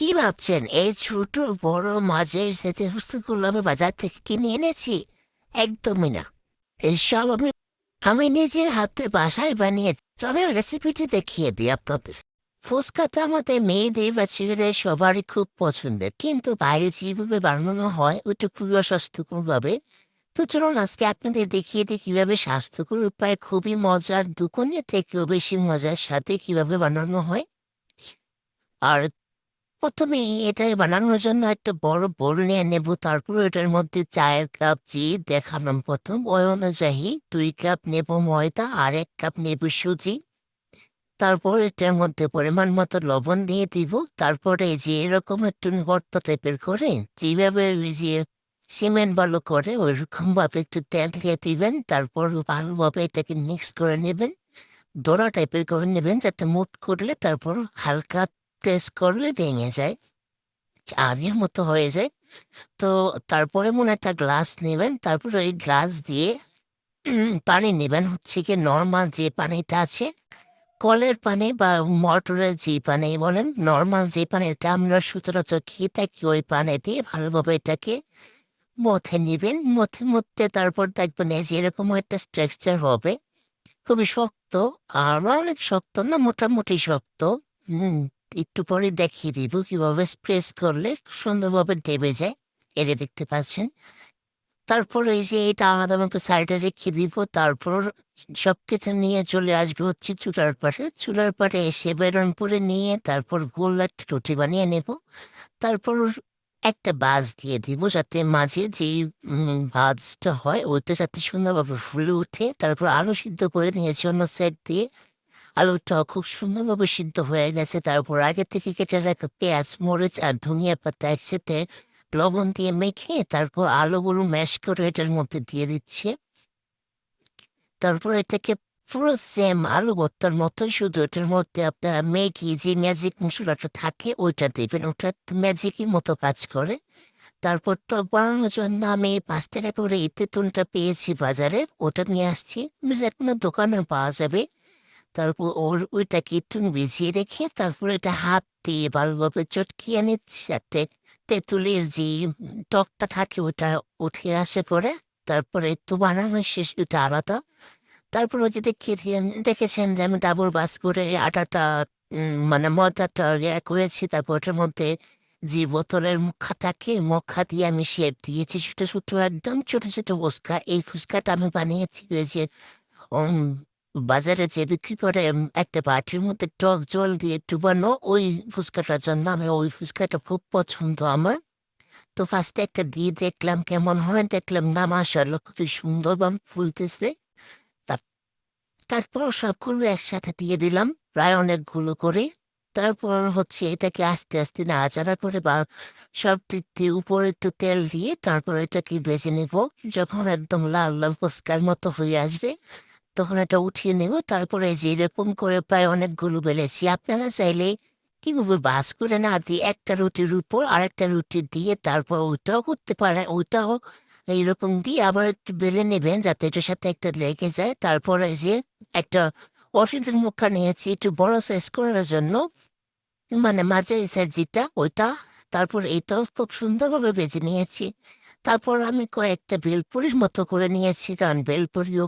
কি ভাবছেন এই ছোট বড় মাঝের সেচের বস্তুগুলো আমি বাজার থেকে কিনে এনেছি? একদমই না। এসব আমি আমি নিজের হাতে বাসায় বানিয়ে চলেন রেসিপিটি দেখিয়ে দিই আপনাদের। ফুচকাটা আমাদের মেয়েদের বা ছেলেদের সবারই খুব পছন্দের, কিন্তু বাইরে যেভাবে বানানো হয় ওইটা খুবই অস্বাস্থ্যকর ভাবে। তো চলুন আজকে আপনাদের দেখিয়ে দিই কিভাবে স্বাস্থ্যকর উপায়ে খুবই মজার, দোকানের থেকেও বেশি মজার সাথে কিভাবে বানানো হয়। আর প্রথমে এটা বানানোর জন্য একটা বড় বোল নিয়ে নেব, তারপর এটার মধ্যে 4 কাপ দেখালাম প্রথম ওই অনুযায়ী 2 কাপ নেব ময়দা আর 1 কাপ নেব সুজি। তারপর এটার মধ্যে পরিমাণ মতো লবণ দিয়ে দিব। তারপরে যে এরকম একটু গর্ত টাইপের করে যেভাবে ওই যে সিমেন্ট বালু করে ওইরকম ভাবে একটু তেল দিয়ে দিবেন। তারপর ভালোভাবে এটাকে মিক্স করে নেবেন, দোলা টাইপের করে নেবেন যাতে মুট করলে তারপর হালকা প্রেস করলে ভেঙে যায়, আগের মতো হয়ে যায়। তো তারপরে মনে একটা গ্লাস নেবেন, তারপর ওই গ্লাস দিয়ে পানি নেবেন, হচ্ছে কি নর্মাল যে পানিটা আছে, কলের পানি বা মটরের যে পানি বলেন, নর্মাল যে পানিটা আমরা সচরাচর খেয়ে থাকি ওই পানি দিয়ে ভালোভাবে এটাকে মথে নেবেন। মধ্যে তারপর দেখবেন এই যে এরকম একটা স্ট্রাকচার হবে, খুবই শক্ত। আর অনেক শক্ত না, মোটামুটি শক্ত। হুম একটু পরে দেখিয়ে দিব কিভাবে প্রেস করলে সুন্দরভাবে দেবে যায়। এটা দেখতে পাচ্ছেন। তারপর এই যে এটা আলাদাভাবে সাইডে রেখে দিব। তারপর সবকিছু নিয়ে চলে আসবে হচ্ছে চুলার পাশে। চুলার পাশে এসে বেরন করে নিয়ে তারপর গোল একটা রুটি বানিয়ে নেব। তারপর একটা বাজ দিয়ে দিব যাতে মাঝে যেই ভাজটা হয় ওইটা যাতে সুন্দরভাবে ফুলে উঠে। তারপর আলু সিদ্ধ করে নিয়েছি অন্য সাইড দিয়ে। আলুটা খুব সুন্দরভাবে সিদ্ধ হয়ে গেছে। তারপর আগে থেকে কেটে রাখা পেঁয়াজ, মরিচ আর ধনিয়া পাতা একসাথে লবণ দিয়ে মেখে তারপর আলুগুলো ম্যাশ করে এটার মধ্যে দিয়ে দিচ্ছে। তারপর এটাকে পুরো সেম আলু ভর্তার মতো, শুধু এটার মধ্যে আপনার ম্যাগি যে ম্যাজিক মশলাটা থাকে ওইটা দেবেন, ওটা ম্যাজিকের মতো কাজ করে। তারপর তো বানানোর জন্য আমি 5 টাকা করে এই তেঁতুলটা পেয়েছি বাজারে, ওটা নিয়ে আসছি, যে কোনো দোকানে পাওয়া যাবে। তারপর ওইটাকে একটু ভিজিয়ে রেখে তারপর এটা হাত দিয়ে ভালোভাবে চটকিয়ে নিচ্ছি যাতে তেঁতুলের যে টকটা থাকে ওটা উঠে আসে পরে। তারপরে একটু বানানো শেষ ওটা আলাদা। তারপর ওই যে দেখেছেন যে আমি ডাবল বাস করে আটাটা মানে ময়দাটা করেছি। তারপর ওটার মধ্যে যে বোতলের মুখা থাকে মুখা দিয়ে আমি শেপ দিয়েছি ছোট ছোট, একদম ছোট ছোট ফুচকা। এই ফুচকাটা আমি বানিয়েছি ওই যে উম, বাজারে যে বিক্রি করে একটা বাটির মধ্যে টক জল দিয়ে ডুবানো ওই ফুচকাটার জন্য। আমি ওই ফুচকাটা খুব পছন্দ আমার। তো ফার্স্টে একটা দিয়ে দেখলাম কেমন হয়, দেখলাম না মাশাআল্লাহ খুবই সুন্দরভাবে ফুলতেছে। তার- তারপর সবগুলো একসাথে দিয়ে দিলাম, প্রায় অনেকগুলো করে। তারপর হচ্ছে এটাকে আস্তে আস্তে নাড়াচাড়া করে বা সব দিক দিয়ে উপরে একটু তেল দিয়ে তারপর এটাকে ভেজে নেব। যখন একদম লাল লাল ফুচকার মতো হয়ে আসবে তখন এটা উঠিয়ে নেব। তারপরে এই যে এরকম করে প্রায় অনেকগুলো বেলেছি। আপনারা চাইলে কিভাবে বাস করে না দিয়ে একটা রুটির উপর আরেকটা রুটি দিয়ে তারপর ওইটাও করতে পারেন। ওইটাও এইরকম দিয়ে আবার একটু বেলে নেবেন যাতে এটার সাথে একটা লেগে যায়। তারপরে এই যে একটা ওষুধের মুখা নিয়েছি একটু বড় সাইজ করার জন্য, মানে মাঝারি সাইজ যেটা ওইটা। তারপর এইটাও খুব সুন্দরভাবে বেজে নিয়েছি। তারপর আমি কয়েকটা বেলপুরির মতো করে নিয়েছি, কারণ বেলপুরিও